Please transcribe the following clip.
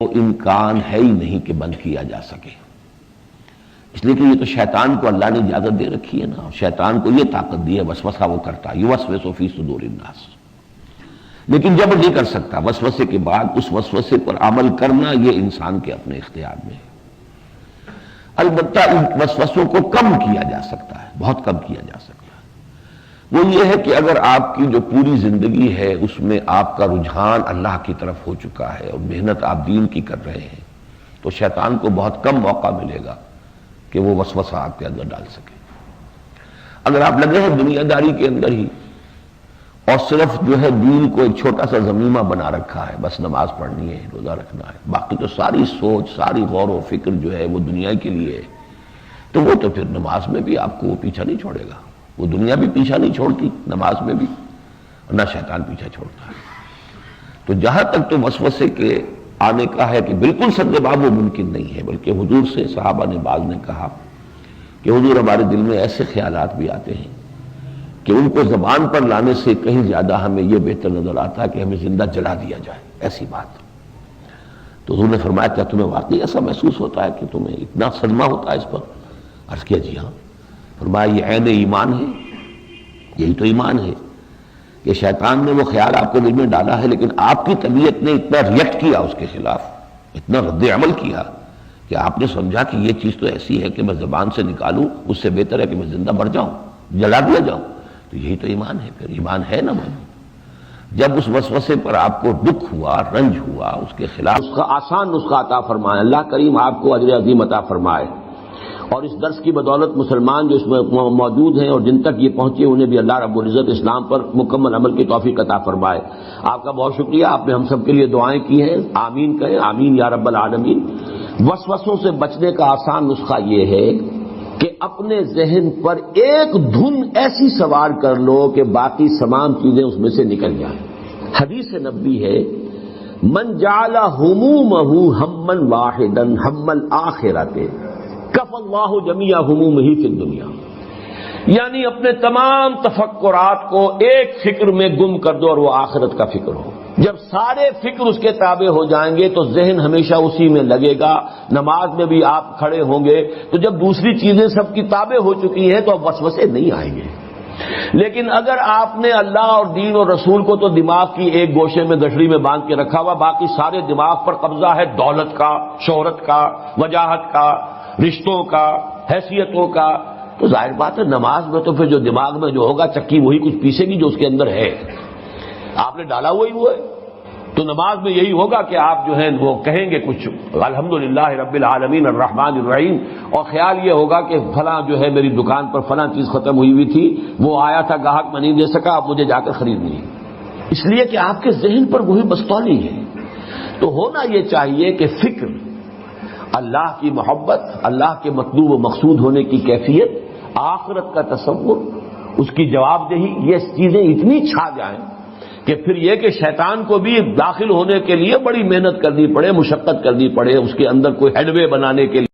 وہ امکان ہے ہی نہیں کہ بند کیا جا سکے، اس لیے کہ یہ تو شیطان کو اللہ نے اجازت دے رکھی ہے نا، اور شیطان کو یہ طاقت دی ہے، وسوسہ وہ کرتا ہے، یوسوس فی صدور الناس، لیکن جبر نہیں کر سکتا۔ وسوسے کے بعد اس وسوسے پر عمل کرنا یہ انسان کے اپنے اختیار میں ہے۔ البتہ ان وسوسوں کو کم کیا جا سکتا ہے، بہت کم کیا جا سکتا ہے۔ وہ یہ ہے کہ اگر آپ کی جو پوری زندگی ہے اس میں آپ کا رجحان اللہ کی طرف ہو چکا ہے اور محنت آپ دین کی کر رہے ہیں، تو شیطان کو بہت کم موقع ملے گا کہ وہ وسوسہ آپ کے اندر ڈال سکے۔ اگر آپ لگے ہیں دنیا داری کے اندر ہی اور صرف جو ہے دین کو ایک چھوٹا سا ضمیمہ بنا رکھا ہے، بس نماز پڑھنی ہے، روزہ رکھنا ہے، باقی تو ساری سوچ، ساری غور و فکر جو ہے وہ دنیا کے لیے ہے، تو وہ تو پھر نماز میں بھی آپ کو وہ پیچھا نہیں چھوڑے گا۔ وہ دنیا بھی پیچھا نہیں چھوڑتی نماز میں بھی، اور نہ شیطان پیچھا چھوڑتا ہے۔ تو جہاں تک تو وسوسے کے آنے کا ہے کہ بالکل سد باب وہ ممکن نہیں ہے، بلکہ حضور سے صحابہ نے بعض نے کہا کہ حضور ہمارے دل میں ایسے خیالات بھی آتے ہیں کہ ان کو زبان پر لانے سے کہیں زیادہ ہمیں یہ بہتر نظر آتا ہے کہ ہمیں زندہ جلا دیا جائے، ایسی بات۔ تو حضور نے فرمایا کیا تمہیں واقعی ایسا محسوس ہوتا ہے کہ تمہیں اتنا صدمہ ہوتا ہے اس پر؟ عرض کیا جی ہاں۔ فرمایا یہ عین ایمان ہے، یہی تو ایمان ہے کہ شیطان نے وہ خیال آپ کے دل میں ڈالا ہے، لیکن آپ کی طبیعت نے اتنا ریئیکٹ کیا اس کے خلاف، اتنا رد عمل کیا کہ آپ نے سمجھا کہ یہ چیز تو ایسی ہے کہ میں زبان سے نکالوں اس سے بہتر ہے کہ میں زندہ مر جاؤں، جلا دیا جاؤں۔ تو یہی تو ایمان ہے، پھر ایمان ہے نا من۔ جب اس وسوسے پر آپ کو دکھ ہوا، رنج ہوا، اس کے خلاف اس کا آسان نسخہ عطا فرمائے، اللہ کریم آپ کو اجر عظیم عطا فرمائے۔ اور اس درس کی بدولت مسلمان جو اس میں موجود ہیں اور جن تک یہ پہنچے انہیں بھی اللہ رب العزت اسلام پر مکمل عمل کی توفیق عطا فرمائے۔ آپ کا بہت شکریہ، آپ نے ہم سب کے لیے دعائیں کی ہیں، آمین کہیں، آمین یا رب العالمین۔ وسوسوں سے بچنے کا آسان نسخہ یہ ہے کہ اپنے ذہن پر ایک دھن ایسی سوار کر لو کہ باقی تمام چیزیں اس میں سے نکل جائیں۔ حدیث نبوی ہے من جعل ہمومہ ہما واحدا ہم الآخرۃ کف اللہ جمیع ہمومہ فی الدنیا، یعنی اپنے تمام تفکرات کو ایک فکر میں گم کر دو اور وہ آخرت کا فکر ہو۔ جب سارے فکر اس کے تابع ہو جائیں گے تو ذہن ہمیشہ اسی میں لگے گا، نماز میں بھی آپ کھڑے ہوں گے تو جب دوسری چیزیں سب کی تابع ہو چکی ہیں تو اب وسوسے نہیں آئیں گے۔ لیکن اگر آپ نے اللہ اور دین اور رسول کو تو دماغ کی ایک گوشے میں گٹھڑی میں باندھ کے رکھا ہوا، باقی سارے دماغ پر قبضہ ہے دولت کا، شہرت کا، وجاہت کا، رشتوں کا، حیثیتوں کا، تو ظاہر بات ہے نماز میں تو پھر جو دماغ میں جو ہوگا چکی وہی کچھ پیسے گی جو اس کے اندر ہے، آپ نے ڈالا وہی وہ ہے۔ تو نماز میں یہی ہوگا کہ آپ جو ہیں وہ کہیں گے کچھ الحمدللہ رب العالمین الرحمن الرحیم، اور خیال یہ ہوگا کہ فلاں جو ہے میری دکان پر فلاں چیز ختم ہوئی تھی، وہ آیا تھا گاہک میں نہیں دے سکا، اب مجھے جا کر خریدنی ہے، اس لیے کہ آپ کے ذہن پر وہی بستولی ہے۔ تو ہونا یہ چاہیے کہ فکر، اللہ کی محبت، اللہ کے مطلوب و مقصود ہونے کی کیفیت، آخرت کا تصور، اس کی جواب دہی، یہ چیزیں اتنی چھا جائیں کہ پھر یہ کہ شیطان کو بھی داخل ہونے کے لیے بڑی محنت کرنی پڑے، مشقت کرنی پڑے، اس کے اندر کوئی ہیڈ وے بنانے کے لیے